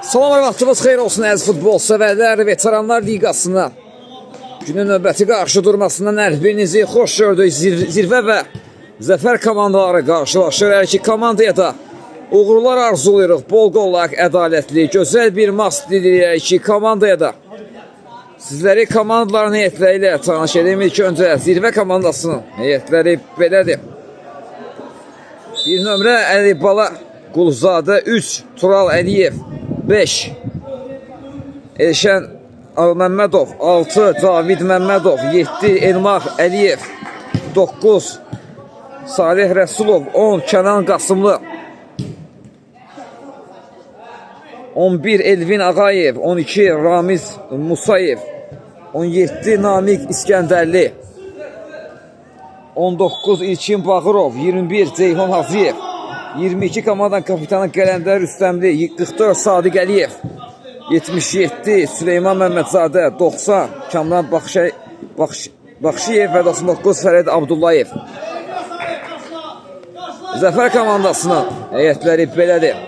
Salam və vaxtınız xeyir olsun əziz futbol sevərlər, Veteranlar Liqasına günün növbəti qarşı durmasından hər birinizi xoş gördük. Zirvə və zəfər komandaları qarşılaşır. Hər iki komandaya da uğurlar arzuluyuruq. Bol qollaq, ədalətli, gözəl bir maç dilirik hər iki komandaya da. Sizləri komandaların heyətləri ilə tanış edeyim. İlk öncə zirvə komandasının heyətləri belədir. 1 nömrə Əli Bala Quluzadə, 3 Tural Əliyev, 5 Elşən Məmmədov, 6 David Məmmədov, 7 Elmar Əliyev, 9 Salih Rəsulov, 10 Kənan Qasımlı, 11 Elvin Ağayev, 12 Ramiz Musayev, 17 Namik İskəndərli, 19 İlkin Bağırov, 21 Ceyhun Hacıyev, 22 komandanın kapitanı Qələndər Rüstəmli, 44 Sadiq Əliyev, 77 Süleyman Məmmədzadə, 90 Kamran Baxşiyev və 99 Fərəd Abdullayev. Zəfər komandasının heyətləri belədir.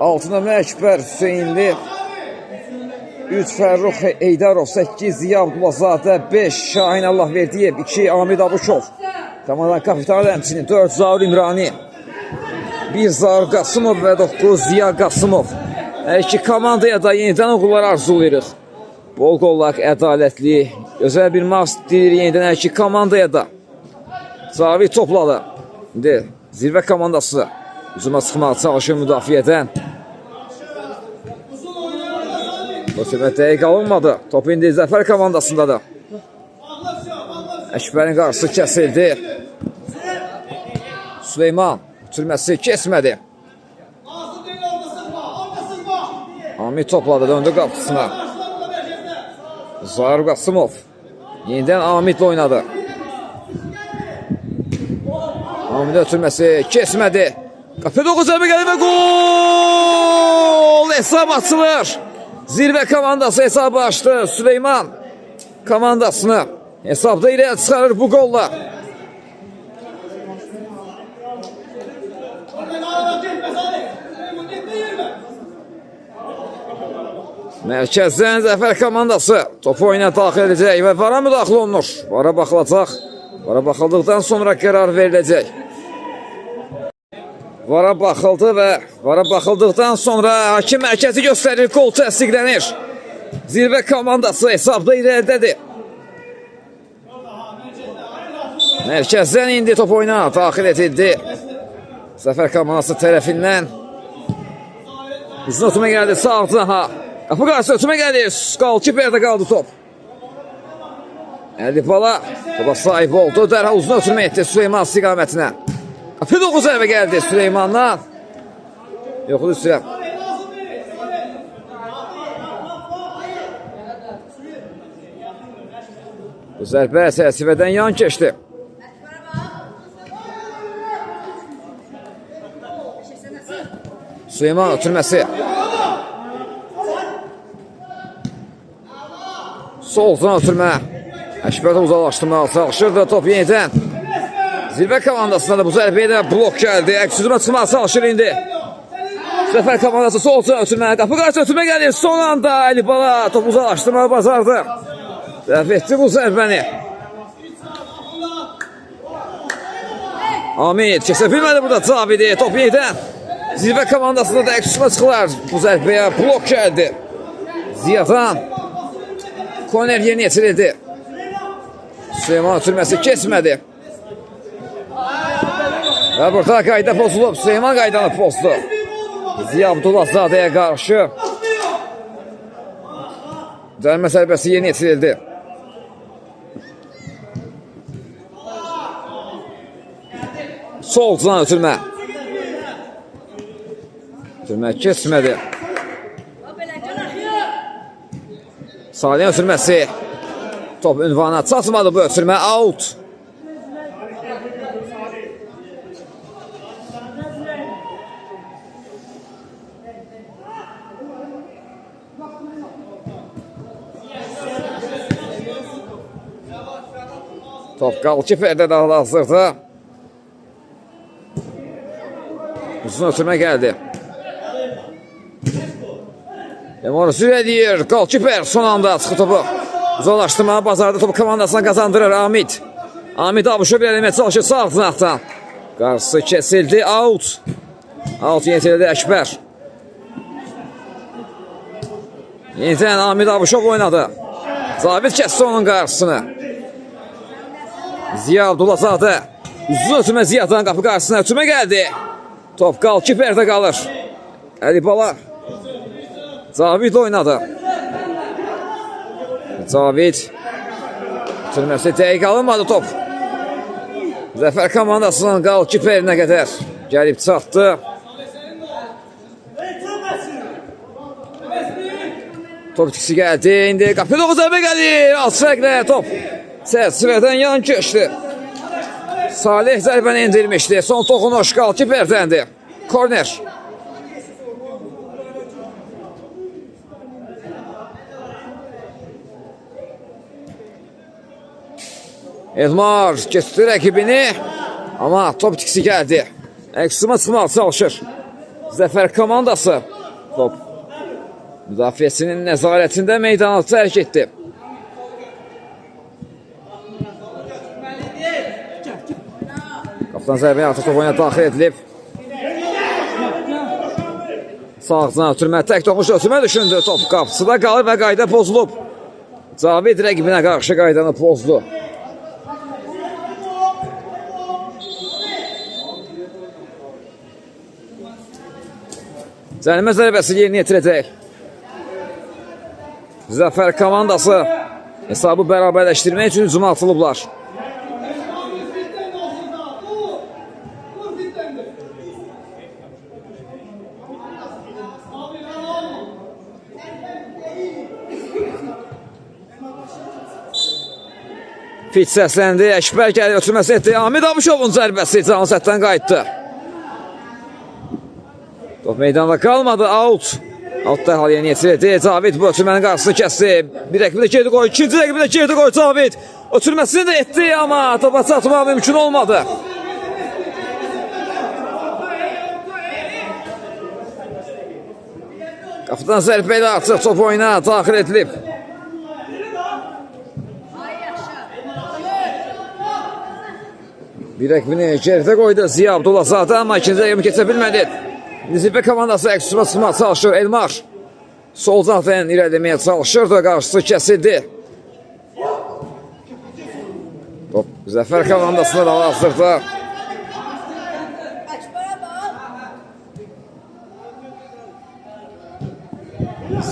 6 nömrə Əkbər Hüseynli, 3 Fərrux Heydarov, 8 Ziya Abdullazadə, 5 Şahin Allahverdiyev, 2 Amid Abuşov, komandanın kapitanı həmçinin 4 Zaur İmrani, 1 Zaur Qasımov və 9 Ziya Qasımov. Hər iki komandaya da yenidən uğurlar arzuluyuruq. Bol qollaq, ədalətli, gözəl bir maç deyilir yenidən hər iki komandaya da. Cavid topladı. İndi zirvə komandası hücuma çıxmağa çalışır müdafiədən. Bu söhbət dəqiq alınmadı. Top indi zəfər komandasındadır. Əkbərin qarşısı kəsildi. Süleyman türməsi kesmədi. Amid topladı, döndü qapısına. Zaur Qasımov yenidən Amidlə oynadı. Amid ötürməsi kesmədi. Qapı 9 zərbə gəlir və gol! Hesab açılır. Zirvə komandası hesabı açdı. Süleyman komandasını hesabda irəli çıxarır bu qolla. Mərkəzdən zəfər komandası topu oyuna daxil edəcək və vara müdaxilə olunur. Vara baxılacaq. Vara baxıldıqdan sonra qərar veriləcək. Vara baxıldı və vara baxıldıqdan sonra hakim mərkəzi göstərir, qol təsdiqlənir. Zirvə komandası hesabda irəlidədir. Mərkəzdən indi top oyuna daxil edildi. Zəfər komandası tərəfindən uzun ötümə gəldi, sağ ha. Qapı qarşı ötümə gəlir. Qalkiperdə qaldı top. Əli Bala topa sahib oldu. Dərhal uzun ötümə etdi Süleyman istiqamətinə. Qapı 9 zərbə gəldi Süleymandan. Yoxdur üstüyə. Bu zərbə çərçivədən yan keçdi. Süleyman ötürməsi. Soldan ötürmə. Əkbərdə uzaqlaşdırmağa çalışır da top yenidən. Zirvə komandasında da bu zərbəyə də blok gəldi. Əks-hücuma çıxmağa çalışır indi. Zəfər komandası soldan ötürmə. Qapı qarşı ötürmə gəlir. Son anda Əli Bala top uzaqlaşdırmağı bacardı. Dəf etdi bu zərbəni. Amid kəsə bilmədi burada Cavidi. Top yenidən. Zirvə komandasında da əks-hücuma çıxılar. Bu zərbəyə blok gəldi. Ziyadan Koner yeni yetirildi. Süleyman ötürməsi keçmədi. Və burada qayda pozulub. Süleyman qaydanı pozdu. Ziya Abdullahzadəyə qarşı cərimə zərbəsi yeni yetirildi. Soldan ötürmə. Ötürmə keçmədi. Salih ötürməsi. Top ünvana çatmadı bu ötürmə. Out. Top Qalkiperdə də hazırda. Uzun ötürmə gəldi. Elmar sürəliyir. Qalkiper son anda çıxı topu. Uzaqlaşdırma bazarda topu komandasına qazandırır Amid. Amid Abuşov eləməyə çalışır sağ cinahdan. Qarşısı kesildi. Out. Out yenilədi Əkbər. Yenidən Amid Abuşov oynadı. Zabit kəsdi onun qarşısını. Ziya Abdullazadə. Uzun ötürmə Ziyadan qapı qarşısına ötürmə gəldi. Top qalkiperdə qalır. Əlibala. Cavid oynadı. Cavid. Ötürməsi dəqiq alınmadı top. Zəfər komandasının qalkiperinə qədər gəlib çatdı. Top itkisi gəldi. İndi qapı doğru zərbə gəlir. Az fərqlə top. Çərçivədən yan keçdi. Salih zərbəni indirmişdi. Son toxunuş qalkiperdəndir. Korner. Elmar keçdi rəqibini. Amma top itkisi gəldi. Əksima çıxmaq çalışır. Zəfər komandası. Top müdafiəsinin nəzarətində meydana tərk etdi. Qaptan zərbəyə artıq top oyuna daxil edilib. Sağcına ötürmə, tək toxuş ötürmə düşündü. Top qapısıda qalır və qayda pozulub. Cavid rəqibinə qarşı qaydanı pozdu. Zəlmə zərbəsi yerini yetirəcək. Zəfər komandası hesabı bərabərləşdirmək üçün hücuma atılıblar. Fit səsləndi, Əkbər gəlir ötürməsi etdi. Amid Abuşovun zərbəsi canlı sətdən qayıtdı. Top meydanda qalmadı, out. Out dərhal yeni yetirildi. Cavid bu ötürmənin qarşısını kəsdi. Bir rəqibi də girdi qoy, ikinci rəqibi də girdi qoy Cavid. Ötürməsini də etdi, amma topa çatmaq mümkün olmadı. Qapıdan zərbə ilə artıq top oyuna daxil edilib. Bir rəqibini geridə qoydu Ziya Abdullazadə, amma ikinci rəqibini keçə bilmədi. Nizibə komandası əksuma çıxmaq çalışır. Elmar sol zaten irəliməyə çalışırdı. Qarşısı kəsildi. Top Zəfər komandasına da hazırda.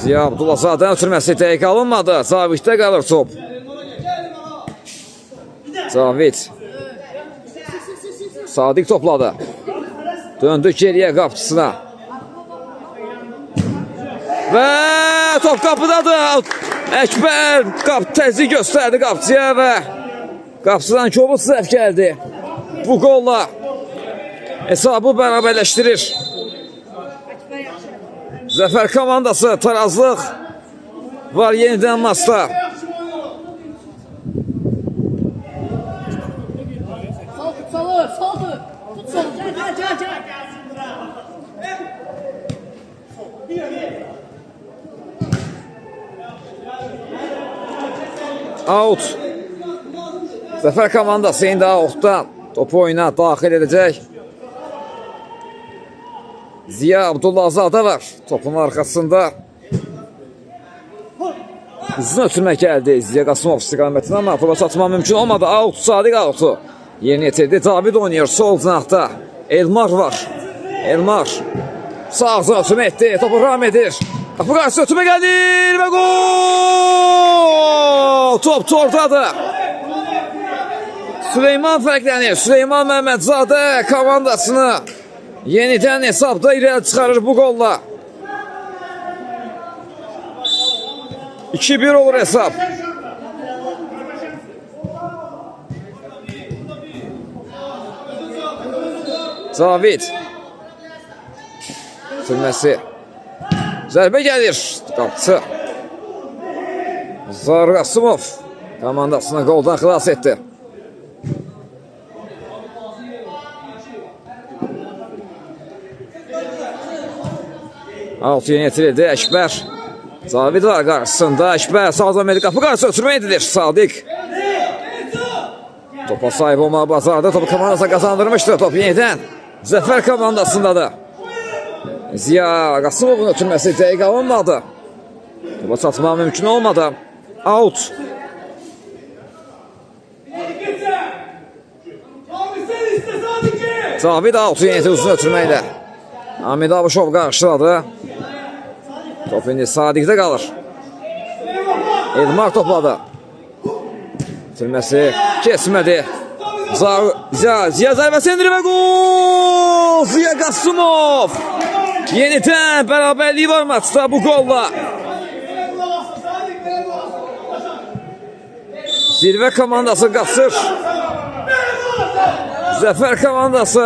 Ziya Abdullazadən ötürməsi dəqiq alınmadı. Caviddə qalır top. Cavid. Sadiq topladı. Döndü geriyə qapçısına. Və top qapıdadır. Əkbər təzyiq göstərdi qapçıya və qapçıdan kobud səhv gəldi. Bu qolla hesabı bərabərləşdirir. Zəfər komandası tarazlıq var yenidən masda. Out. Zəfər komandası indi outdan topu oyuna daxil edəcək. Ziya Abdullazadə var topun arxasında. Uzun ötürmə gəldi Ziya Qasımov istiqamətinə, amma topa çatmaq mümkün olmadı. Out, Sadiq outu yerini yetirdi. Cavid oynayır sol cinahda. Elmar var. Elmar sağ ötürmə etdi. Topu ram edir. Qapı qarşısı ötürmə gəlir və gol! Top tordadır. Süleyman fərqlənir. Süleyman Məmmədzadə komandasını yenidən hesabda irəli çıxarır bu qolla. 2-1 olur hesab. Cavid. Sürməsi. Zərbə gəlir. Qapçı. Zar Qasımov komandasını qoldan xilas etdi. Altı yeni yetirildi. Əkbər Cavid var qarşısında. Əkbər sağdan verdi. Qapı qarşısı ötürmə edilir. Sadiq. Topa sahib olmağı bacardı. Topu komandasına qazandırmışdı. Top yenidən Zəfər komandasındadır. Ziya Qasımovun ötürməsi dəqiq alınmadı. Topa çatmaq mümkün olmadı. Out. Cavid out yenidən uzun ötürməklə. Hamid Abuşov qarşıladı. Top indi Sadiqdə qalır. Elmar topladı. Ötürməsi kesmədi. Ziya zərbəsi endirir və gol! Ziya Qasımov! Yenidən bərabərliyi var maçda bu golla. Zirvə komandası qasır. Zəfər komandası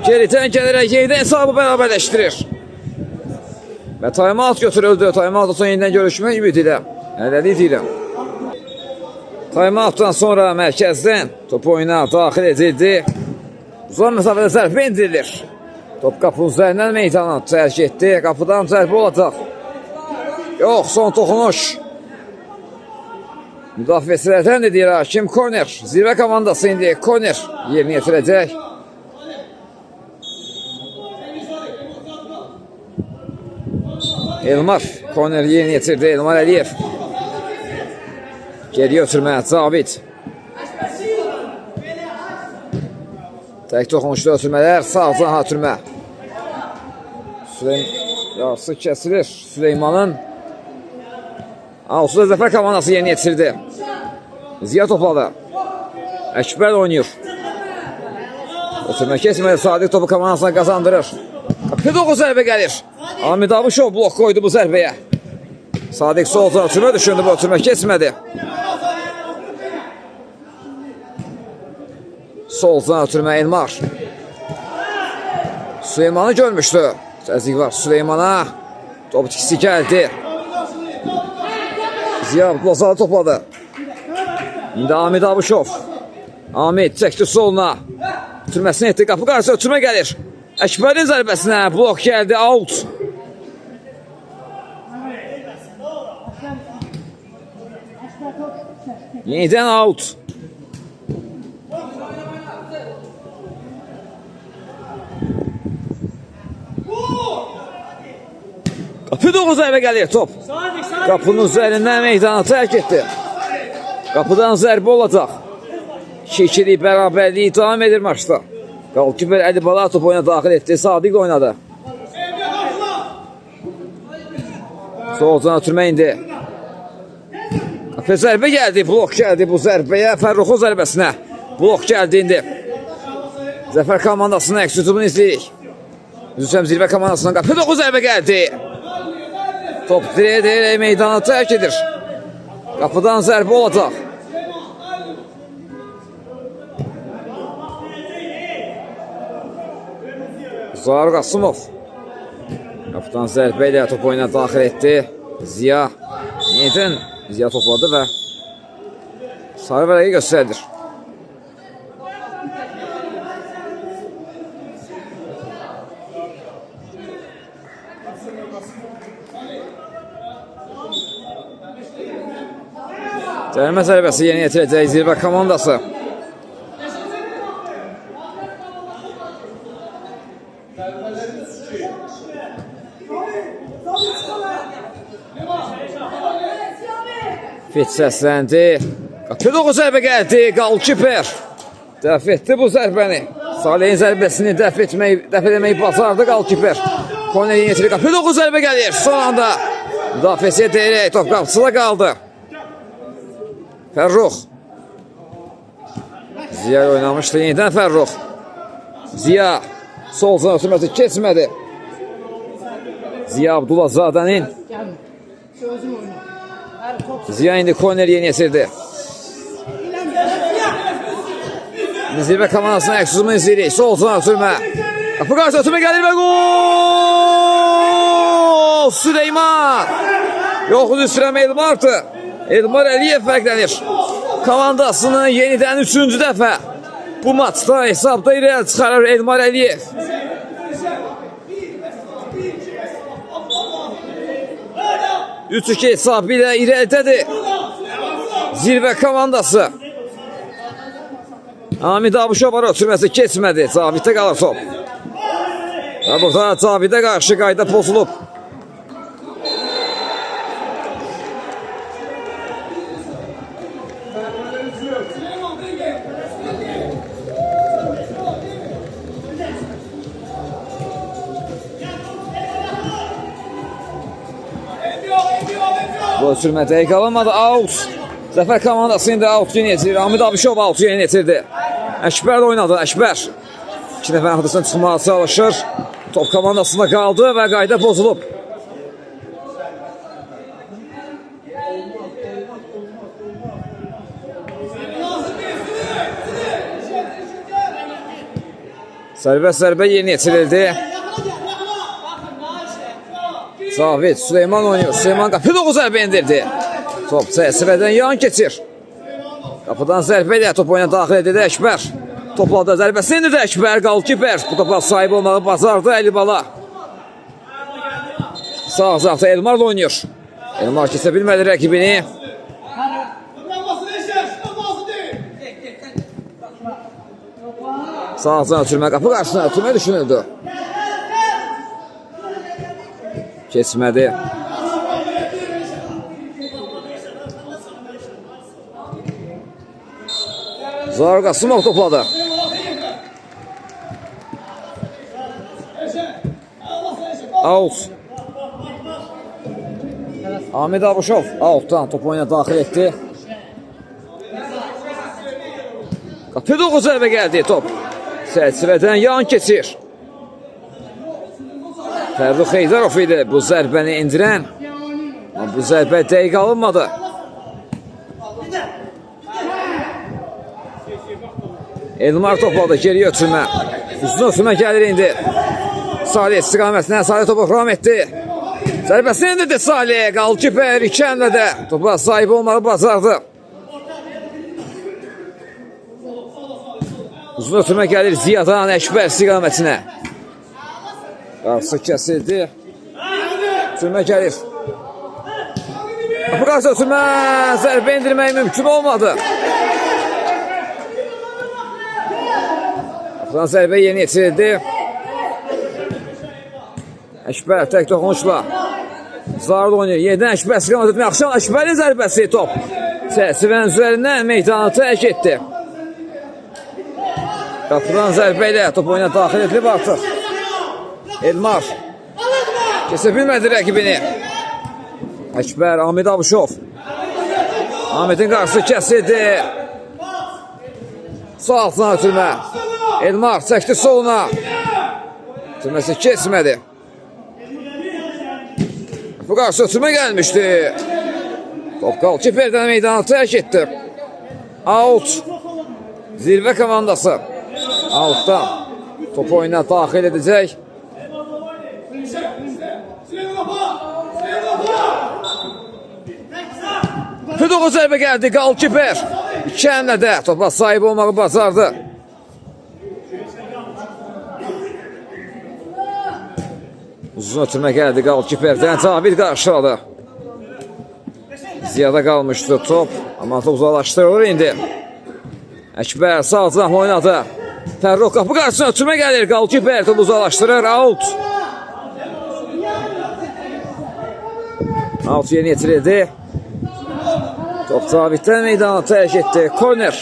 geridən gələrək yenidən hesabı bərabərləşdirir. Və time-out götürüldü. Time-out sonra yenidən görüşmək ümid ilə. Hələlik deyirəm. Time-outdan sonra mərkəzdən top oyuna daxil edildi. Uzun məsafədə zərbə indirilir. Top qapının üzərindən meydana tərk etdi. Qapıdan zərbə olacaq. Yox, son toxunuş. Müdafiəçilərdən də deyir hakim korner. Zirvə komandası indi korner yerinə yetirəcək. Elmar korner yerinə yetirdi. Elmar Əliyev. Geriyə ötürmə, Cavid. Tək toxunuşlu ötürmələr, sağcan ötürmə. Yarısı kəsilir. Süleymanın Ağustos Zəfər komandası yeni yetirdi. Ziya topladı. Əkbər oynayır. Ötürmə kesmədi, Sadiq topu komandasına qazandırır. P9 zərbə gəlir. Hamid Abuşov blok qoydu bu zərbəyə. Sadiq soldan ötürmə düşündü, bu ötürmə kesmədi. Soldan ötürmə Elmar. Süleymanı görmüşdü. Təzyiq var Süleymana. Top tikisi gəldi. Ziya Abdulazadı topladı. İndi Hamid Abuşov. Hamid çəkdi soluna. Ötürməsini etdi. Qapı qarşısı ötürmə gəlir. Əkbərin zərbəsinə blok gəldi. Out. Yenidən out. Qapı 9 zərbə gəlir top. Qapının üzərindən meydanı tərk etdi. Qapıdan zərbə olacaq. 2-2'lik bərabərliyi davam edir maçda. Qalkiper Əli Bala top oyuna daxil etdi. Sadiq oynadı. Soldan ötürmə indi. Qapı zərbə gəldi. Blok gəldi bu zərbəyə. Fərruxun zərbəsinə. Blok gəldi indi. Zəfər komandasının əks hücumunu izləyirik. Üzrəm zirvə komandasından qapı 9 zərbə gəldi. Top dirək meydanı tərk edir. Qapıdan zərbə olacaq. Zahir Qasımov. Qapıdan zərbə ilə top oyuna daxil etdi. Ziya. Yenidən Ziya topladı və sarı vərəqi göstərdir. Cərimə zərbəsi yeni yetirəcək zirvə komandası. Fit səsləndi. Qapı 9 zərbə gəldi. Qalkiper dəf etdi bu zərbəni. Salehin zərbəsini dəf etməyi bacardı Qalkiper. Korner yeni yetirir. Qapı 9 zərbə gəlir. Son anda müdafiəsi deyərək top qapısında qaldı. Fərrux. Ziya oynamışdı. Yenidən Fərrux. Ziya. Sol zan ötürməsi keçmədi. Ziya Abdulazadənin. Ziya indi korner yeni yetirdi. Zirvə komandasına əks hücumunu izləyirik. Sol zan ötürmə. Qapı qarşı ötürmə gəlir və gol! Süleyman. Yoxud üstürəm Elmar'dı. Elmar Əliyev fərqlənir. Komandasını yenidən 3-cü dəfə bu maçda hesabda irəli çıxarır Elmar Əliyev. 3-2 hesabı ilə irəlidədir. Zirvə komandası. Amid Abuşov var, ötürməsi keçmədi. Caviddə qalır top. Və burada Cavidə qarşı qayda pozulub. Bu ötürmə dəqiq alınmadı. Out. Zəfər komandası indi out yeni yetirir. Amid Abuşov out yeni yetirdi. Əkbər də oynadı. Əkbər 2 nəfərin hədəsindən çıxmağa çalışır. Top komandasında qaldı və qayda pozulub. Sərbə yeni yetirildi. Cavid, Süleyman oynuyor. Süleyman qapı 9 zərbə indirdi. Top çərçivədən yan keçir. Qapıdan zərbə ilə top oyuna daxil edildi Əkbər. Topladı zərbəsini indirdi Əkbər. Qalkiper bu topa sahib olmağı bacardı Əlibala. Sağ zaqda Elmar oynuyor. Elmar keçə bilmədi rəqibini. Sağ ötürmə, qapı qarşısına ötürmə düşünüldü. Keçmədi. Zahar Qasımov topladı. Out. Amid Abuşov outdan top oyuna daxil etdi. Qapı 9 zərbə gəldi top. Çərçivədən yan keçir. Fərrux Heydarov idi bu zərbəni indirən. Bu zərbə dəqiq alınmadı. Elmar topladı, geriyə ötürmə. Uzun ötürmə gəlir indi. Salih istiqamətinə, Salih topu ram etdi. Zərbəsini indirdi Salih. Qalkiper 2 əmlədə. Topa sahib olmağı bacardı. Uzun ötürmə gəlir Ziyadan Əkbər istiqamətinə. Qarşı kəsildi. Ötürmə gəlir. Qapı qarşı ötürmə. Zərbə indirmək mümkün olmadı. Qapıdan zərbə yeni yetirildi. Əkbər tək toxunuşla. Zarda oynayır. Yerdən Əkbər istiqamət etmək. Axşam Əkbərin zərbəsi top. Çərçivənin üzərindən meydanı tərk etdi. Qapıdan zərbə ilə top oyuna daxil edilib artıq. Elmar kesə bilmədi rəqibini. Əkbər, Amid Abuşov. Amidin qarşısı kəsildi. Sağ altına ötürmə. Elmar çəkdi soluna. Ötürməsi keçmədi. Bu qarşı ötürmə gəlmişdi. Top Qalkiperdən meydanı tərk etdi. Out. Zirvə komandası. Outdan top oyuna daxil edəcək. Püdoğu zərbə gəldi Qalkiper. 2 əmlədə topa sahib olmağı bacardı. Uzun ötürmə gəldi Qalkiperdən. Cavid qarşıladı. Ziyada qalmışdı top. Amma top uzaqlaşdırılır indi. Əkbər sağ cinahla oynadı. Fərrux qapı qarşısına ötürmə gəlir. Qalkiper top uzaqlaşdırır. Out. Out yeni yetirildi. Top Caviddən meydanı tərk etdi. Korner.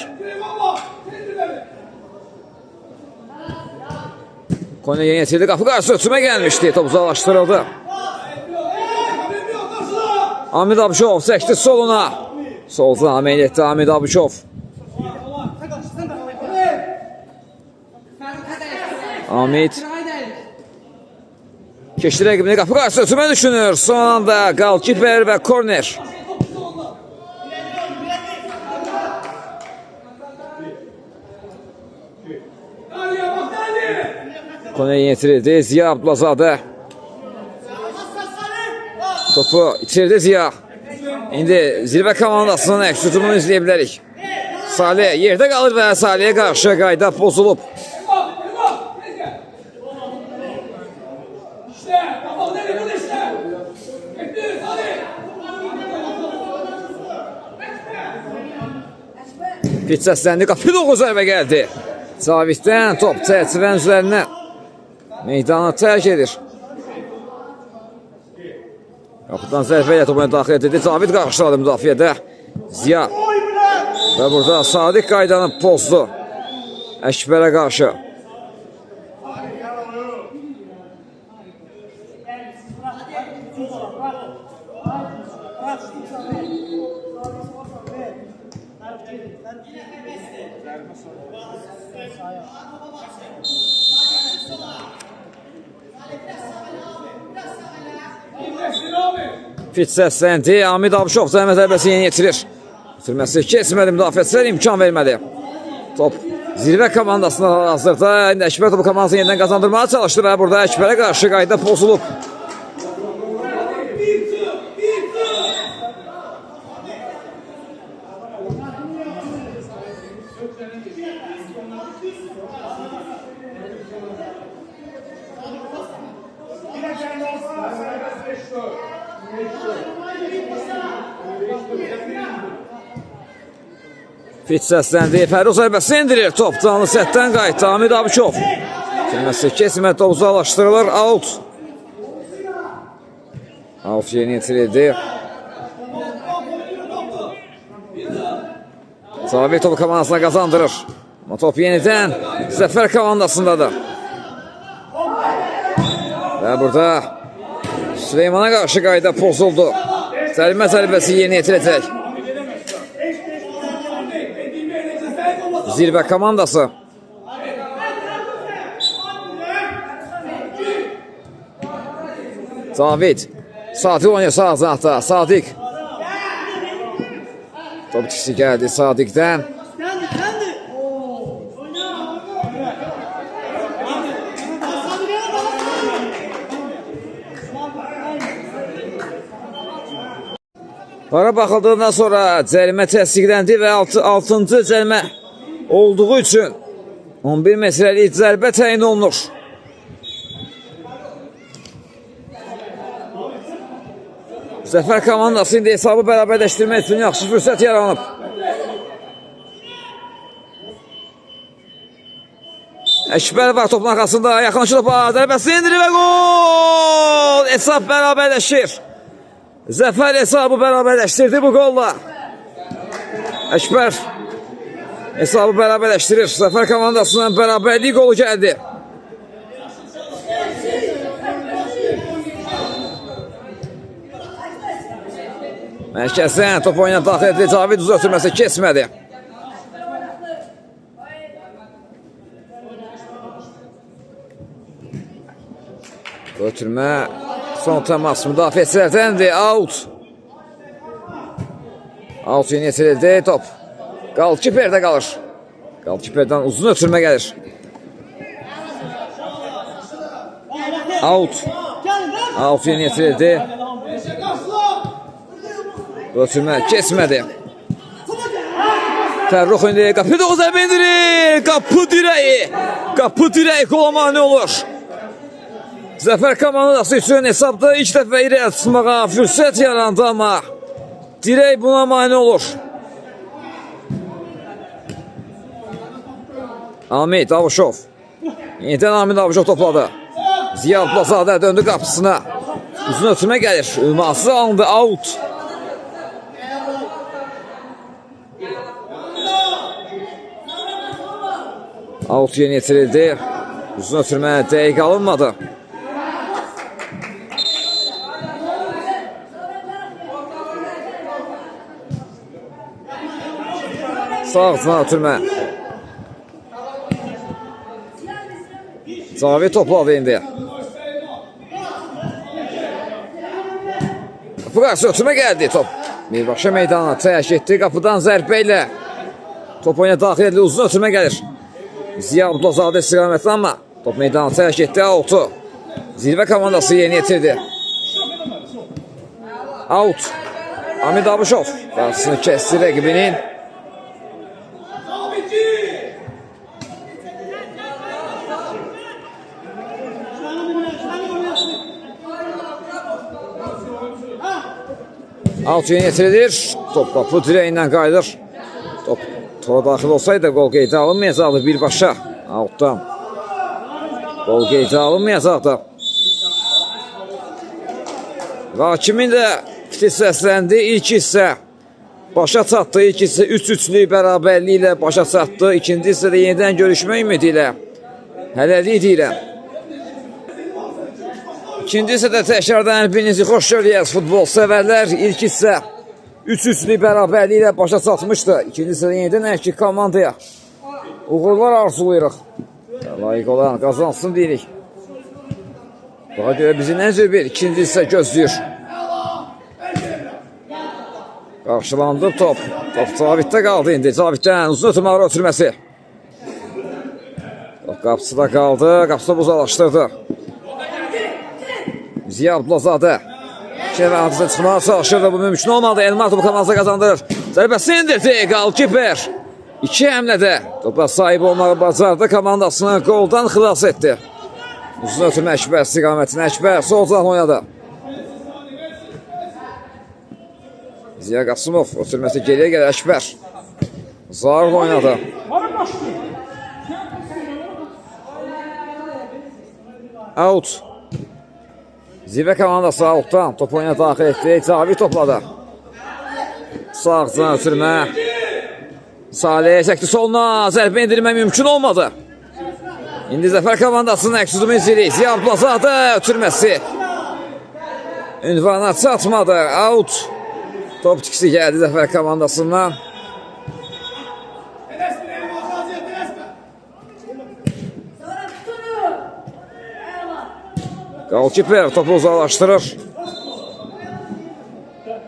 Korner yeni yetirildi. Qapı qarşısına ötürmə gəlmişdi. Top uzaqlaşdırıldı. Amid Abuşov çəkdi soluna. Soldan əməl etdi Amid Abuşov. Amid keçdi rəqibini, qapı qarşısına ötürmə düşünür. Son anda Qalkiper və korner. Korner yetirildi. Ziya Abdulazadə. Topu itirdi Ziya. İndi zirvə komandasının əks tutumunu izləyə bilərik. Salih yerdə qalır və Salihə qarşı qayda pozulub. Fit səsləndi, qapı doğru zərbə gəldi. Caviddən top çərçivənin üzərinə meydana tərk edir. Qapıdan zərbə ilə topuna daxil edildi. Cavid qarşıladı müdafiədə. Ziya və burada Sadiq qaydanı pozdu Əkbərə qarşı. Fit səsləndi. Amid Abuşov zəhmət zərbəsi yeni yetirir. Sürməsi kesmədi, müdafiəçilər imkan vermədi. Top zirvə komandasına hazırda. İndi Əkbər topu komandasını yenidən qazandırmağa çalışdı və burada Əkbərə qarşı qayda pozulub. Fit səsləndi. Fərrux zərbəsi indirir. Top canlı sətdən qayıtdı. Amid Abuşov. Sürməsi kesmədi. Top uzaqlaşdırılır. Out. Out yeni yetirildi. Cavid topu komandasına qazandırır. Ama top yenidən Zəfər komandasındadır. Və burada Süleymana qarşı qayda pozuldu. Zərbə zərbəsi yeni yetirəcək. Zirvə komandası. Cavid. Sadiq oynuyor sağ azahda. Sadiq. Top dişi gəldi Sadiqdən. Para baxıldığından sonra cərimə təsdiqləndi və 6-cı cərimə olduğu üçün 11 metrəlik zərbə təyin olunur. Zəfər komandası indi hesabı bərabərləşdirmək üçün yaxşı fürsət yaranıb. Əkbər var topun arxasında, yaxınlaşır topa, zərbəsi indirir və gol! Hesab bərabərləşir. Zəfər hesabı bərabərləşdirdi bu qolla. Əkbər hesabı bərabərləşdirir. Zəfər komandasından bərabərlik qolu gəldi. Mərkəzdən top oyuna daxil edildi. Cavid uzaq ötürməsi kesmədi. Ötürmə son təmas müdafiəçilərdəndir. Out. Out yeni yetirildi. Top Qalkiperdə qalır. Qalkiperdən uzun ötürmə gəlir. Out. Out yeni yetirildi. Ötürmə kesmədi. Fərrux indi qapı doğru zərbə indirir. Qapı dirəyi. Qapı dirəyi qola mane olur. Zəfər komandası üçün hesabda ilk dəfə irəli çıxmağa fürsət yarandı, amma dirək buna mane olur. Amid Abuşov. Yenidən Amid Abuşov topladı. Ziya Abdulazadə döndü qapısına. Uzun ötürmə gəlir. Ülması alındı. Out. Out yeni yetirildi. Uzun ötürmə dəqiq alınmadı. Sağ altına ötürmə. Cavid topladı indi. Qapı qarşı ötürmə gəldi top. Mirbaşa meydana təyak etdi. Qapıdan zərbə ilə top oyuna daxil edilir. Uzun ötürmə gəlir. Ziya Abdulazadə istiqamətli, amma top meydana təyak etdi. Out'u zirvə komandası yeni yetirdi. Out. Amid Abuşov qarşısını kəsdi rəqibinin. Out yeni yetirilir. Top qapı dirəyindən qayıdır. Top Tora daxil olsaydı qol qeydə alınmayacaqdı birbaşa. Altdan. Qol qeydə alınmayacaqdı. Və hakimin də fikir səsləndi. İlk hissə başa çatdı. İlk hissə 3-3'lük bərabərliyi ilə başa çatdı. İkinci hissədə yenidən görüşmə ümidi ilə. Hələlik deyirəm. İkinci hissədə təkrardan birinizi xoş görüyoruz futbol sevərlər. İlk hissə 3-3'lük bərabərliyi ilə başa çatmışdı. İkinci hissədə yenidən hər iki komandaya uğurlar arzulayırıq. Layiq olan qazansın deyirik. Daha görə bizi necə bir ikinci hissə gözləyir. Qarşılandı top. Top Caviddə qaldı indi. Caviddən uzun ötürmələri ötürməsi. Qapısı da qaldı. Qapısı da buzalaşdırdı. Ziya Abdulazadə. Kəvə adısına çıxmağa çalışırdı. Bu mümkün olmadı. Elmar topu komandasına qazandırır. Zərbəsi indirdi. Qalkiper. 2 həmlədə topa sahib olmağı bacardı. Komandasını qoldan xilas etdi. Uzun ötürmə Əkbər istiqamətinə. Əkbər sol tarafına oynadı. Ziya Qasımov ötürməsi geriyə gəlir Əkbər. Zarıl oynadı. Out. Zirvə komandası outdan top oyuna daxil etdi. Cavid topladı. Sağcan ötürmə. Salih çəkdi soluna. Zərbə indirmə mümkün olmadı. İndi Zəfər komandasının əks-hücum izləyir. Ziya Abdulazadə ötürməsi. Ünvana çatmadı. Out. Top tikisi gəldi Zəfər komandasından. Qalkiper topu uzaqlaşdırır.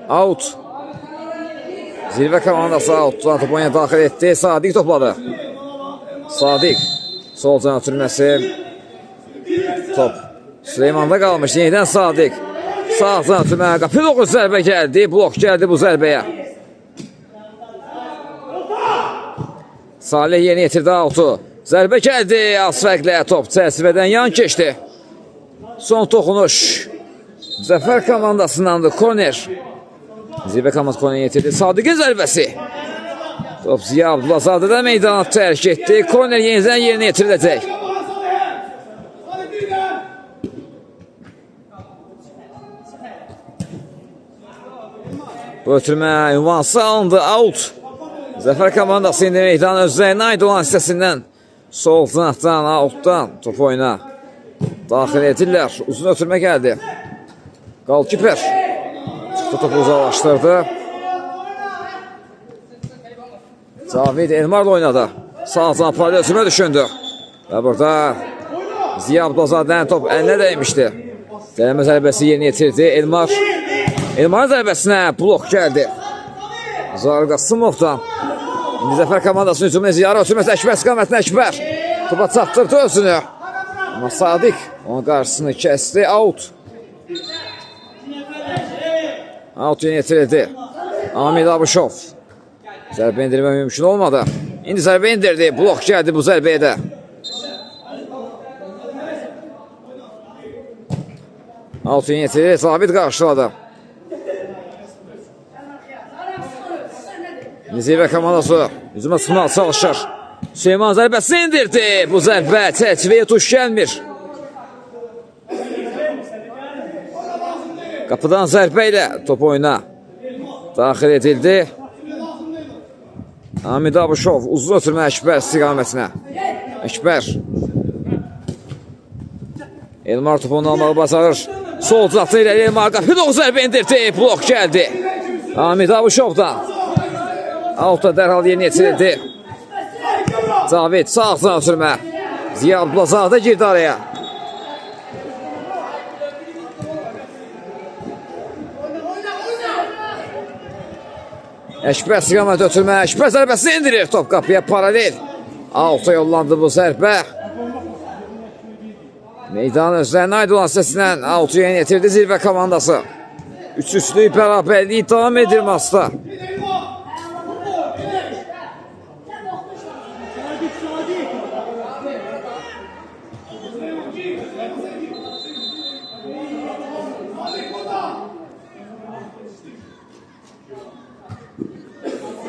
Out. Zirvə komandası outdan top oyuna daxil etdi. Sadiq topladı. Sadiq. Solcan ötürməsi. Top Süleyman'da qalmış. Yenidən Sadiq. Sağdan ötürmə. Qapı doğru zərbə gəldi. Blok gəldi bu zərbəyə. Salih yeni yetirdi out'u. Zərbə gəldi. Az fərqlə top çərçivədən yan keçdi. Son toxunuş. Zəfər komandasındandır. Korner. Zirvə komandası korner yetirdi. Sadiqin zərbəsi. Top Ziya Abdulazadədə meydana tərk etdi. Korner yenidən yerinə yetiriləcək. Bu ötürmə ünvansı alındı. Out. Zəfər komandası indi meydanın özlərine aid olan hissəsindən sol cinahdan, outdan top oyuna daxil edirlər. Uzun ötürmə gəldi. Qalkiper çıxdı, topu uzaqlaşdırdı. Cavid Elmar'la oynadı. Sağdan paralel ötürmə düşündü. Və burada Ziya Abdulazadənin top əlinə dəymişdi. Dələmə zərbəsi yerinə yetirdi. Elmar'ın zərbəsinə blok gəldi. Zahir Qasımovdan. İndi Zəfər komandasının hücumuna Ziyara ötürməsi Əkbər istiqamətinə Əkbər. Topa çatdırdı özünü. Amma Sadiq onun qarşısını kəsdi. Out. Out yeni yetirildi. Amid Abuşov. Zərbə indirmə mümkün olmadı. İndi zərbə indirdi. Blok gəldi bu zərbəyə də. Out yeni yetirildi. Sabit qarşıladı. Zirvə komandası hücuma çıxmağa çalışır. Süleyman zərbəsi indirdi. Bu zərbə çərçivəyə tuş gəlmir. Qapıdan zərbə ilə top oyuna daxil edildi. Amid Abuşov uzun ötürmə Əkbər istiqamətinə. Əkbər. Elmar topunu almağı bacarır. Sol uzatı ilə Elmar qapı doğru zərbə indirdi. Blok gəldi. Amid Abuşovdan. Out'a dərhal yerinə yetirildi. Cavid sağdan ötürmə. Ziya Abdulazadə girdi araya. Əkbər istiqamət ötürmə. Əkbər zərbəsini indirir. Top qapıya paralel. Out'a yollandı bu zərbə. Meydanın özlərinə aid olan səsindən Out'u yerinə yetirdi Zirvə komandası. 3-3'lük bərabərliyi davam edir maçda.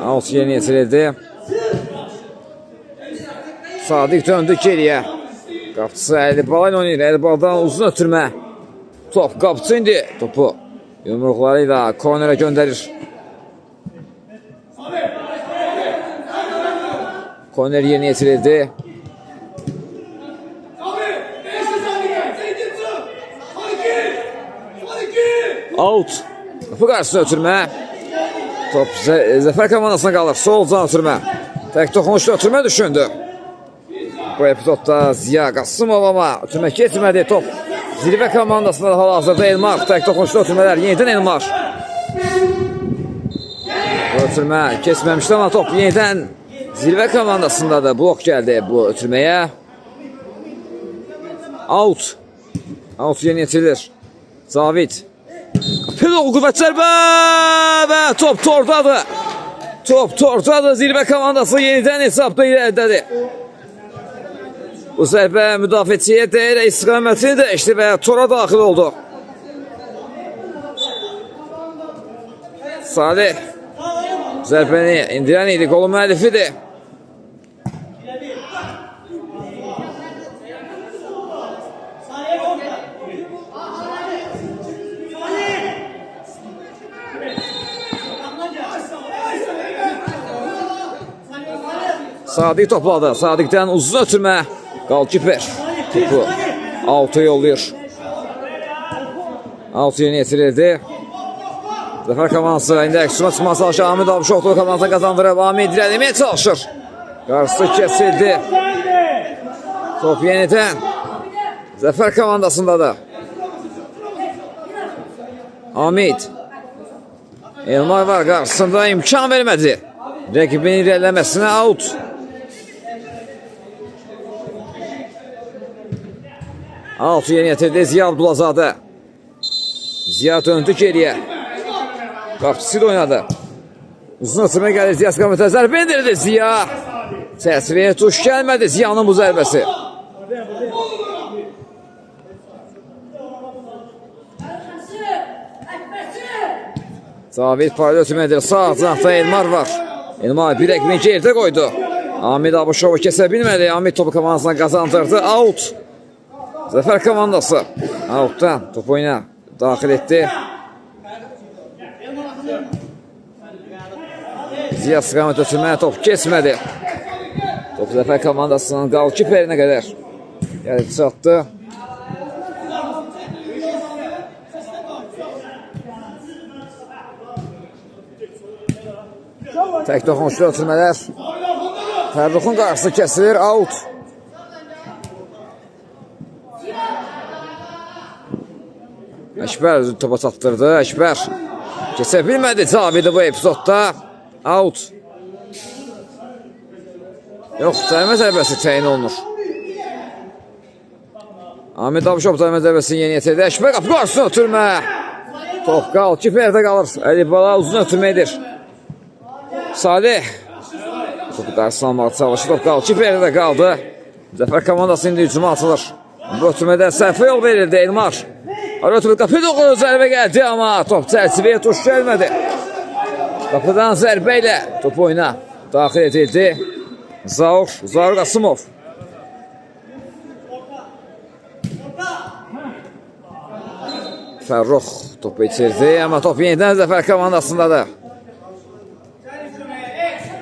Out yeni yetirildi. Sadiq döndü geriyə. Qapıcısı Əlibala ilə oynayır. Əlibaladan uzun ötürmə. Top qapıcı indi. Topu yumruqları ilə kornerə göndərir. Korner yerinə yetirildi. Out. Qapı qarşısına ötürmə. Top Zəfər komandasına qalır. Solcan ötürmə. Tək toxunuşda ötürmə düşündü. Bu epizodda Ziya Qasımov amma ötürmə keçmədi. Top zirvə komandasında da hal-hazırda Elmar. Tək toxunuşda ötürmələr. Yenidən Elmar. Bu ötürmə keçməmişdi amma top yenidən zirvə komandasında da blok gəldi bu ötürməyə. Out. Out yeni yetirilir. Zavid. Pedal qüvvət zərbə və top tordadır. Top tordadır. Zirvə komandası yenidən hesabda irəlidədir. Bu zərbə müdafiəçiyə deyir, istiqamətini dəyişdi və tora daxil oldu. Salih zərbəni indirən idi, qolun müəllifidir. Sadiq topladı. Sadiqdən uzun ötürmə. Qalkiper topu altı yolluyor. Altı yeni yetirildi. Zəfər komandası indi əksuma çıxmağa çalışır. Amid Abuşoğlu komandasını kazandırıb. Amid irəliməyə çalışır. Qarşısı kesildi. Top yenidən Zəfər komandasındadır. Amid. Elmar var qarşısında, imkan vermədi. Rəqibin irəliləməsinə out. Altı yeni yetirdi Ziya Abdulazadə. Ziya döndü geriyə. Qapıcısı da oynadı. Uzun ötürmə gəlir Ziya Skametə. Zərbə indirdi Ziya. Təsiriyə tuş gəlmədi Ziyanın bu zərbəsi. Zavid payda ötürmə edir. Sağ cinahda Elmar var. Elmar bir rəqibini geridə qoydu. Amid Abuşovu kəsə bilmədi. Amid topu komandasına qazandırdı. Out. Zəfər komandası outdan top oyuna daxil etdi. Ziya Skamet ötürməyə top keçmədi. Top Zəfər komandasının qalkiperinə qədər gəlib çatdı. Tək toxunuşlu ötürmələr. Fərruxun qarşısı kəsilir. Out. Əkbər topa çatdırdı. Əkbər keçə bilmədi Cavidi bu epizodda. Out. Yox, cərimə zərbəsi təyin olunur. Amid Abuşov cərimə zərbəsini yeni yetirdi. Əkbər qapı qarşısına ötürmə. Top qalkiperdə qalır. Əlibala uzun ötürmə edir. Salih topu qarşısına almağa çalışır. Top qalkiperdə qaldı. Zəfər komandası indi hücuma atılır. Bu ötürmədən səhvə yol verildi Elmar. Arotulu qapı doğru zərbə gəldi amma top çərçivəyə tuş gəlmədi. Qapıdan zərbə ilə top oyuna daxil edildi. Zaur Qasımov. Fərrux topu itirdi amma top yenidən Zəfər komandasındadır.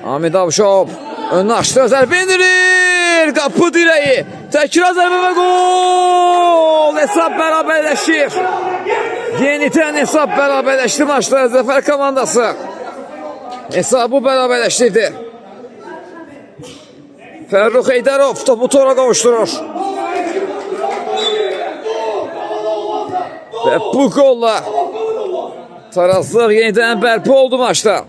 Amid Abuşov önünü açdı, zərbə indirir. Qapı direği. Təkrar zərbə və gol. Hesab bərabərləşir. Yenidən hesab bərabərləşdi maçda Zəfər komandası. Hesabı bərabərləşdirdi. Fərrux Heydərov topu tora qovuşturur. Və bu golla tarazlıq yenidən bərpa oldu maçda.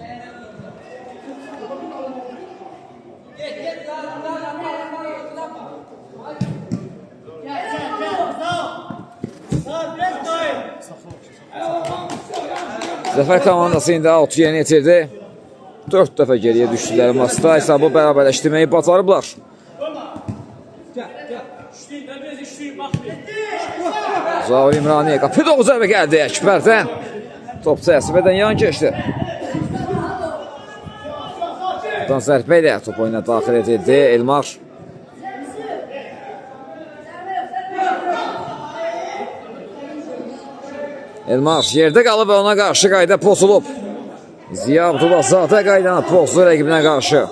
Zəfər komandası indi 6 yeni yetirdi. 4 dəfə geriyə düşdülər maçda. Hesabı bərabərləşdirməyi bacarıblar. Zaur İmrani qapı doğru zərbə gəldi Əkbərdən. Top cəsibədən yan keçdi. Buradan zərbə ilə top oyuna daxil edildi Elmar. Elmar yerdə qalıb və ona qarşı qayda pozulub. Ziya Abdullazadə qaydanı pozdu rəqibinə qarşı.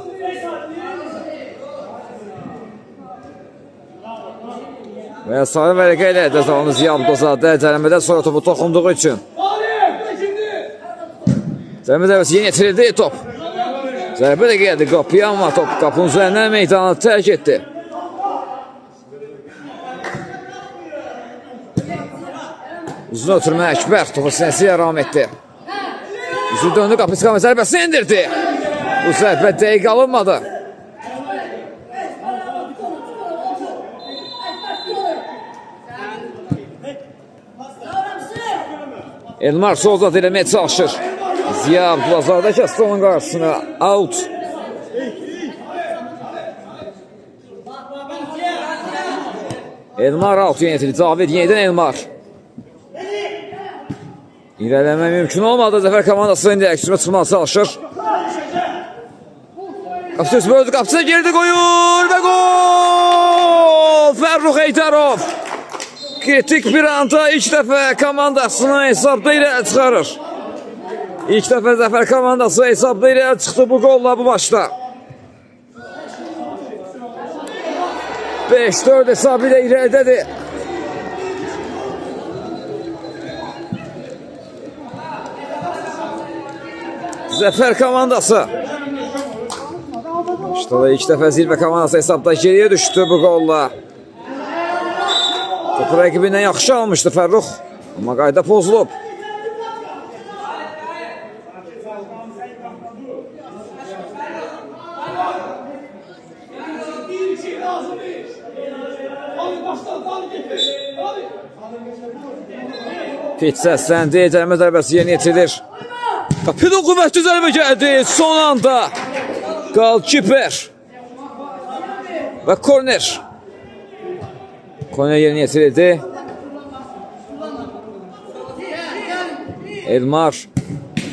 Və sarı vərəqə ilə cəzanı Ziya Abdullazadə cərimədən sonra topu toxunduğu üçün. Cərimə zərbəsi yeni yetirildi top. Zərbə də gəldi qapıya, amma top qapının üzərindən meydanı tərk etdi. Uzun ötürmə Əkbər topu sinəsiyə ram etdi. Üzü döndü, qapı çıxarma zərbəsini indirdi. Bu zərbə dəqiq alınmadı. Elmar Solzat eləməyə çalışır. Ziya Abdullazadə kəsdi onun qarşısına. Out. Elmar out yönetilir. Cavid yenidən Elmar. İlerləmə mümkün olmadı. Zəfər komandası indi əksürmə çıxmağa çalışır. Qapısı böldü, qapısına girdi, qoyur və gol! Fərrux Heydərov kritik bir anda ilk dəfə komandasını hesabda ilə çıxarır. İlk dəfə Zəfər komandası hesabda ilə çıxdı bu qolla bu maçda. 5-4 hesabı ilə irəlidədir. Zəfər komandası. İşte da ilk dəfə zirvə komandası hesabda geriyə düşdü bu qolla. Topu rəqibindən yaxşı almışdı Fərrux. Amma qayda pozulub. Fit səsləndi. Cərimə zərbəsi yeni yetirilir. Qapıda qüvvətli zərbə gəldi. Son anda Qalkiper və korner. Korner yerinə yetirildi. Elmar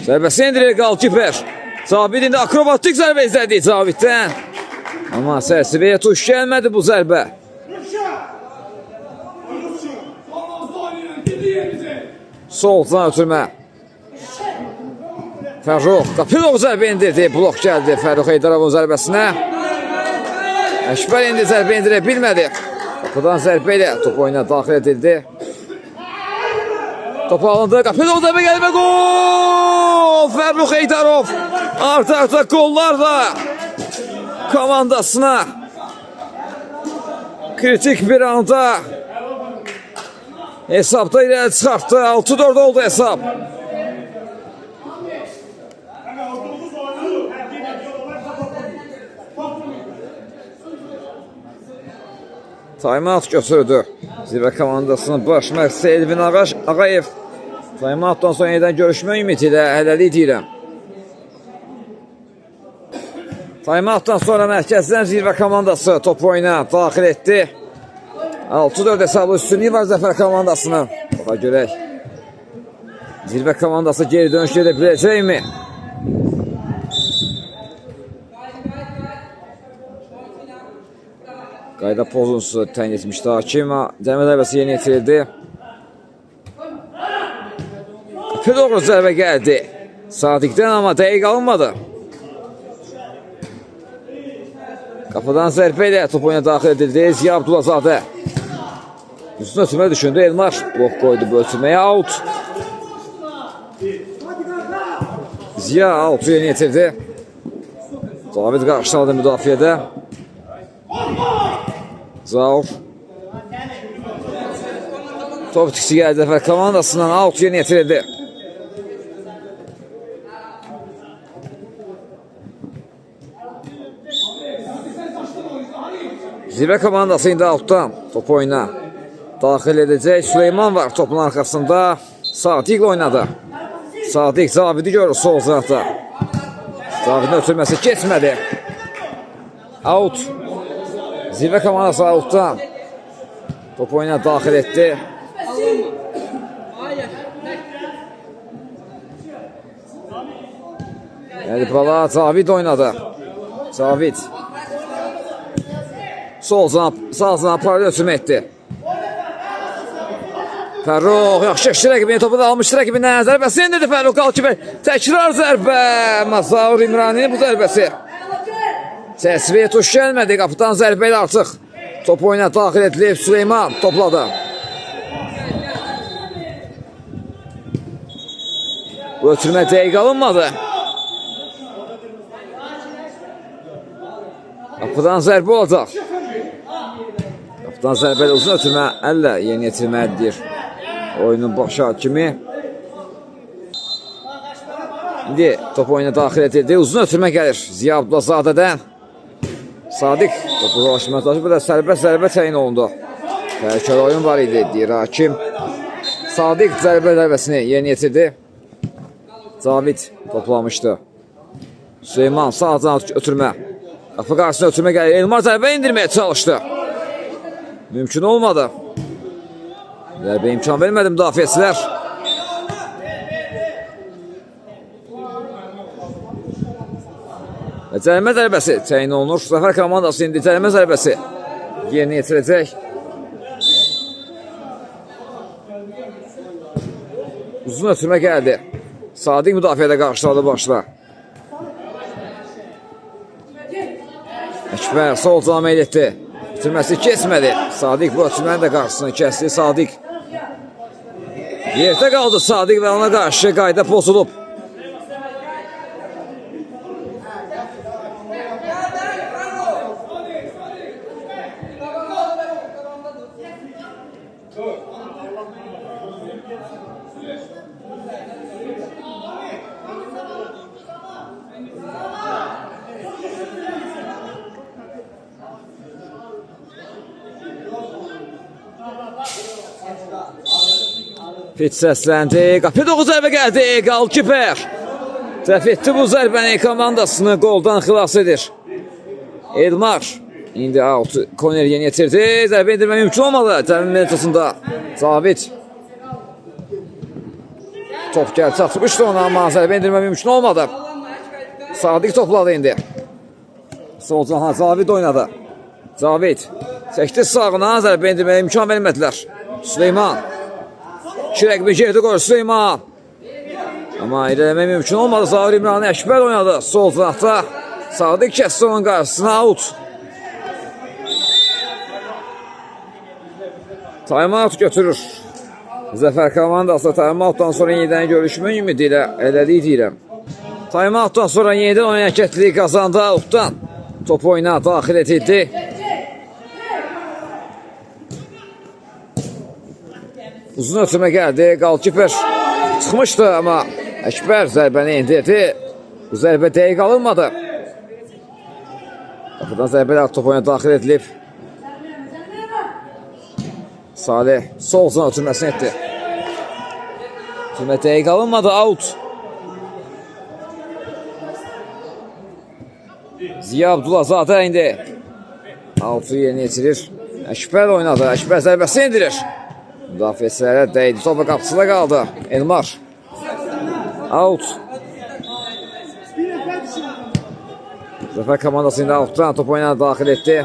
zərbəsi indirir Qalkiper. Cavid indi akrobatik zərbə izlədi Caviddən. Amma sərsibəyə tuş gəlmədi bu zərbə. Soldan ötürmə. Fərrux Qapilov zərbə indirdi. Blok gəldi Fərrux Heydərovun zərbəsinə. Əkbər indi zərbə indirə bilmədi. Qapıdan zərbə ilə top oyuna daxil edildi. Top alındı. Qapilov zərbə gəldi və gol! Fərrux Heydərov artı qollarla komandasına kritik bir anda hesabda ilə çıxartdı. 6-4 oldu hesab. Taymat götürdü. Zirvə komandasının baş məqsədi Elvin Ağayev. Taymatdan sonra yenidən görüşmə ümidi ilə hələlik deyirəm. Taymatdan sonra mərkəzdən zirvə komandası top oyuna daxil etdi. 6-4 hesablı üstünlüyü var Zəfər komandasının. Baxa görək. Zirvə komandası geri dönüş edə biləcəkmi? Qayda pozuntusu təyin etmişdi hakim. Cərimə zərbəsi yeni yetirildi. Doğru zərbə gəldi. Sadiqdən amma dəqiq alınmadı. Qapıdan zərbə ilə top oyuna daxil edildi. Ziya Abdullazadə. Üstünə ötürmə düşündü. Elmar blok qoydu bu ötürməyə. Out. Ziya out yeni yetirdi. Cavid qarşıladı müdafiədə. Zaur. Top tiksi gəldi Zəfər komandasından out yeni yetirildi. Zirvə komandası indi outdan top oyuna daxil edəcək. Süleyman var topun arxasında. Sadiq oynadı. Sadiq Zavidi görür sol zərətdə. Zavidin ötürməsi keçmədi. Out. Zirvə komandası outdan top oyuna daxil etdi. Bala Cavid oynadı. Cavid. Sağ zana paralel ötürmə etdi. Fərrux yaxşı rəqibini topu da almışdı rəqibindən. Zərbəsini indirdi Fərrux qalkiber. Təkrar zərbə. Mazaur İmraninin bu zərbəsi. Təsviyə tuş gəlmədi. Qapıdan zərbə ilə artıq. Top oyuna daxil edilib. Süleyman topladı. Ötürmə dəqiq alınmadı. Qapıdan zərbə olacaq. Qapıdan zərbə ilə uzun ötürmə əllə yeni yetirməlidir. Oyunun başa kimi. İndi top oyuna daxil edildi. Uzun ötürmə gəlir. Ziya Abdulazadədən. Sadiq topu ulaşmaya çalışır. Burada zərbə təyin olundu. Təhlükəli oyun var idi deyir hakim. Sadiq zərbəsini yeni yetirdi. Cavid toplamışdı. Süleyman sağdan ötürmə. Qapı qarşısına ötürmə gəlir. Elmar zərbə indirməyə çalışdı. Mümkün olmadı. Zərbə imkan vermədi müdafiəçilər. Cərimə zərbəsi təyin olunur. Zəfər komandası indi cərimə zərbəsi yerinə yetirəcək. Uzun ötürmə gəldi. Sadiq müdafiədə qarşıladı başla. Əkbər sol cana meyl etdi. Bitirməsi kesmədi. Sadiq bu ötürmənin də qarşısını kəsdi. Sadiq yerdə qaldı Sadiq və ona qarşı qayda pozulub. Fit səsləndi. Qapı doğru zərbə gəldi. Qalkiper dəf etdi bu zərbəni. Komandasını qoldan xilas edir. Elmar indi out. Koner yeni yetirdi. Zərbə indirmə mümkün olmadı. Cəmin mentasında Cavid. Top gəldi çatmışdı ona amma zərbə indirmə mümkün olmadı. Sadiq topladı indi. Sol cana Cavid oynadı. Cavid çəkdi sağına. Zərbə indirməyə imkan vermədilər. Süleyman İki rəqibi gerdə qoyur Süleyman. Amma irələmək mümkün olmadı. Zaur İmranı Əkbər oynadı. Sol cinahda Sadiq kəsdi onun qarşısına out. Time-out götürür. Zəfər komandası time-outdan sonra yenidən görüşmə ümidi ilə elədik deyirəm. Time-outdan sonra yenidən oyun hərəkətliyi qazandı. Outdan top oyuna daxil edildi. Uzun ötürmə gəldi. Qalkiper çıxmışdı amma Əkbər zərbəni indirdi. Bu zərbə dəqiq alınmadı. Qapıdan zərbələr top oyuna daxil edilib. Salih sol zona ötürməsini etdi. Ötürmə dəqiq alınmadı. Out. Ziya Abdulazadə indi. Out'u yeni yetirir. Əkbər oynadı. Əkbər zərbəsini indirir. Müdafiəçilərə dəydi. Topa qapısında qaldı. Elmar. Out. Zəfər komandası indi outdan top oyuna daxil etdi.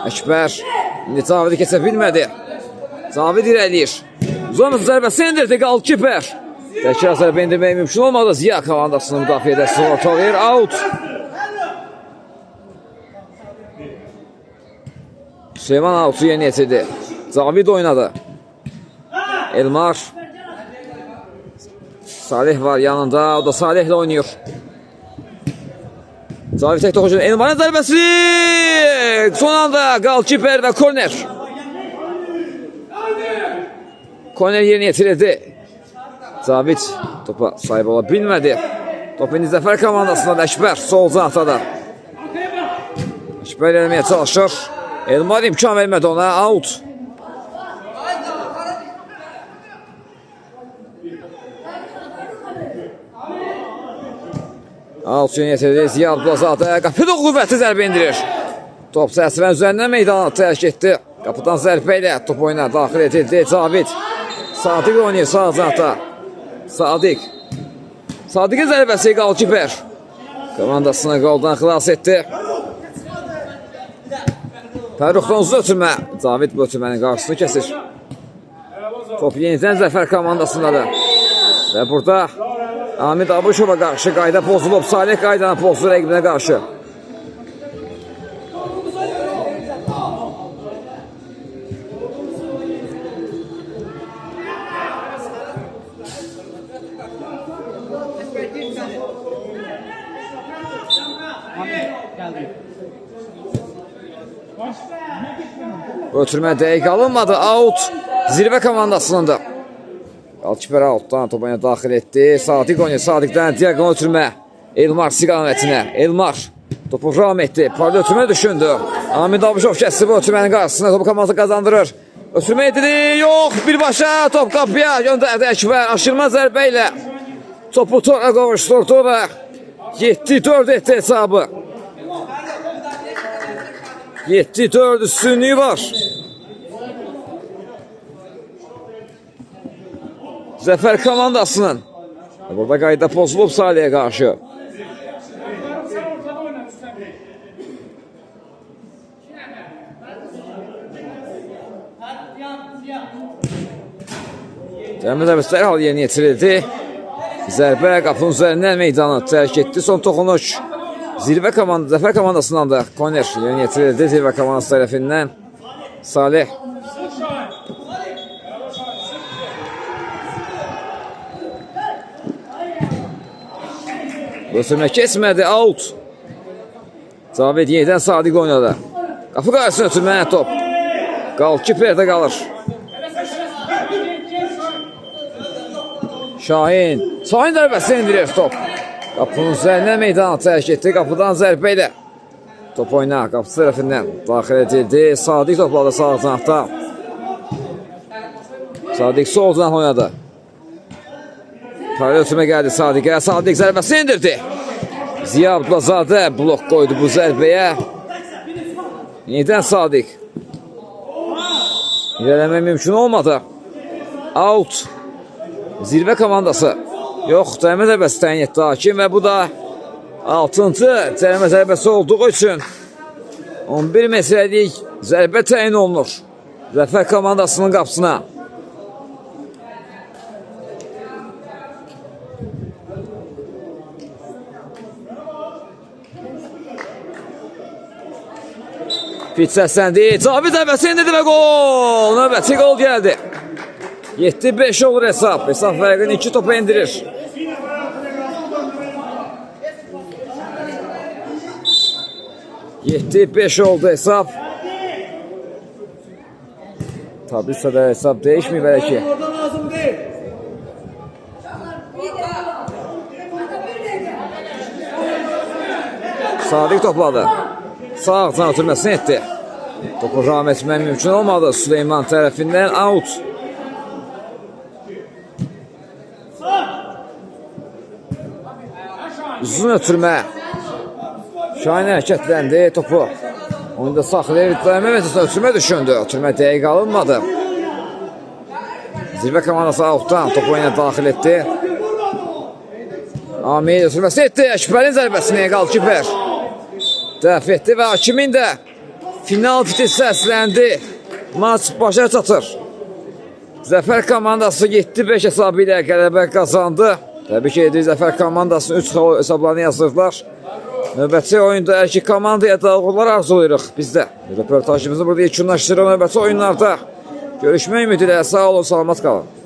Əkbər indi Cavidi keçə bilmədi. Cavid irəliyir. Uzanız zərbəsi indirdi Qalkiper. Təkrar zərbə indirməyə mümkün olmadı. Ziya komandasının müdafiədəsi ortalayır. Out. Süleyman out'u yeni yetirdi. Cavid oynadı. Elmar. Salih var yanında. O da Salih ile oynuyor. Cavid tek toxucu. Elmar'ın zərbəsi. Son anda Qalkiper və korner. Korner yeni yetirildi. Cavid topa sahib ola bilmədi. Top indi Zəfər komandasında Əkbər sol cinahda. Əkbər eləməyə çalışır. Elmar imkan vermədi ona. Out. Out üçün yetirdi. Ziya Abdulazadə. Qapı da qüvvətli zərbə indirir. Top Səsvən üzərindən meydana tərk etdi. Qapıdan zərbə ilə top oyuna daxil edildi. Cavid. Sadiq oynayır sağ cinahda. Sadiq. Sadiqin zərbəsi Qalkiper. Komandasını qoldan xilas etdi. Fərruxdan uzun ötürmə. Cavid bu ötürmənin qarşısını kəsir. Top yenidən Zəfər komandasındadır. Və burada Amid Abuşova qarşı qayda pozulub. Salih qaydanı pozdu rəqibinə qarşı. Ötürmə dəqiq alınmadı. Out. Zirvə komandasında. Alkiper outdan topa daxil etdi. Sadiq oynuyor. Sadiqdən diaqonal ötürmə. Elmar istiqamətinə. Elmar topu ram etdi. Paralel ötürmə düşündü. Amid Abuşov kəsdi bu ötürmənin qarşısına. Topu komandası qazandırır. Ötürmə edilir. Yox. Birbaşa top qapıya göndərdi Əkbər. Aşırma zərbə ilə topu tora qovuşdurdu və 7-4 etdi hesabı. 7-4 üstünlüyü var. Zəfər komandasının. Burada qayda pozulub Salih'e qarşı. Cəmi zərbəsi dərhal yerinə yetirildi. Zərbə qapının üzərindən meydanı tərk etdi. Son toxunuş Zəfər komandasından da korner yerinə yetirildi. Zirvə komandası tərəfindən Salih. Ötürmə keçmədi, out. Cavid yenidən Sadiq oynadı. Qapı qarşısına ötürmə top. Qalkiperdə qalır. Şahin zərbəsini indirir top. Qapının üzərindən meydana tərk etdi. Qapıdan zərbə ilə top oyna. Qapısı tərəfindən daxil edildi. Sadiq topladı sağ cinahda. Sadiq sol cinah oynadı. Paralel ötürmə gəldi Sadiqə. Sadiq zərbəsini indirdi. Ziya Abdulazadə blok qoydu bu zərbəyə. Yenidən Sadiq. İlerləmək mümkün olmadı. Out. Zirvə komandası. Yox, cərimə zərbəsi təyin etdi hakim və bu da 6-cı cərimə zərbəsi olduğu üçün 11 metrəlik zərbə təyin olunur Zəfər komandasının qapısına. Fit səsləndi. Cavid zərbəsi indirdi və gol. Növbəti gol gəldi. 7-5 olur hesab. Hesab fərqini 2 topa indirir. (7-5) oldu hesab. Tablisada hesab değişmiyor belki. Sadiq topladı. Sağ ağzına ötürməsini etdi. Topu ram etmək mümkün olmadı. Süleyman tərəfindən out. Uzun ötürmə. Şahin hərəkətləndi topu. Onu da saxlayıb Məhməd ötürmə düşündü. Ötürmə dəqiq alınmadı. Zirvə komandası outdan topu oyuna daxil etdi. Amid ötürməsi etdi. Əkbərin zərbəsini qalkiper dəf etdi və hakimin də final fiti səsləndi. Maç başa çatır. Zəfər komandası 7-5 hesabı ilə qələbə qazandı. Təbii ki, Zəfər komandasının 3 xal hesablarını yazırlar. Növbəti oyunda hər iki komandaya dağıllar arzulayırıq biz də. Röportajımızı burada yekunlaşdırır. Növbəti oyunlarda görüşmək ümidi ilə sağ olun, salamat qalın.